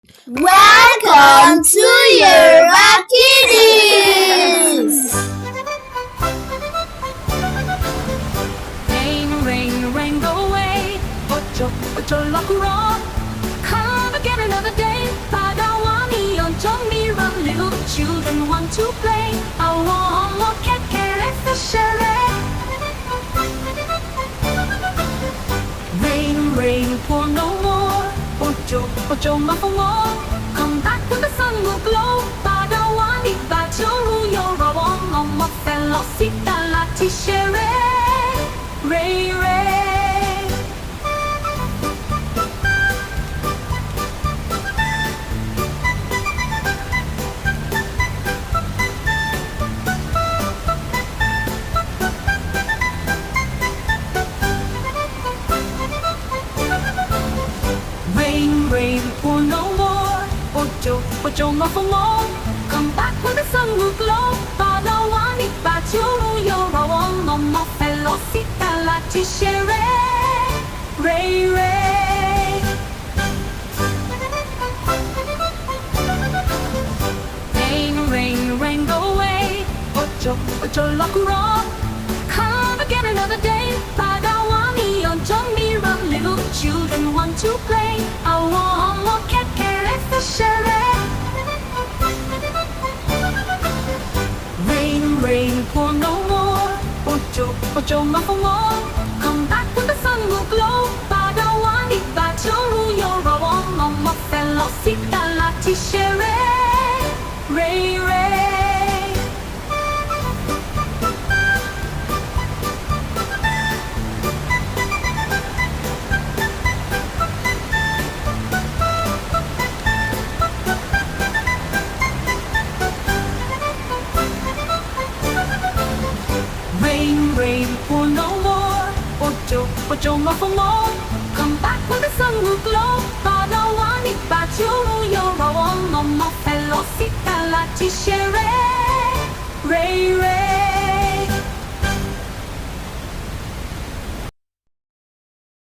Welcome to Yorùbá Kiddies! Rain, rain, rain, go away. Ocho, ocho, la Kúrò. Come again another day. Padawani on Johnny run. Little children want to play. I want more cat the chalet. Rain, rain, pour no more. Ocho, ocho, more. Come back when the sun will glow. Padawani, Bajuru, Yorùbá, Mama, Velocita, la Tishere. Ray, ray. Rain, rain, pour no more. Ocho, ocho, more. Come back when the sun will glow. Padawani, Bajuru, Yorùbá, Mama, Velocita, la Tishere. Ray, ray. Rain, rain, rain, go away. Ocho, ocho, la Kúrò. Come again another day. Padawani on Johnny run. Little children want to play. I want more cat the chalet. Rain, rain, pour no more. Ocho, ocho, more. Come back when the sun will glow. Padawani, Bajuru, Yorùbá, Mama, Velocita, la Tishere. Ray, ray. Rain, rain, pour no more. Ocho, ocho, more. Come back when the sun will glow. Padawani, Bajuru, Yorùbá, Mama, Velocita, la Tishere.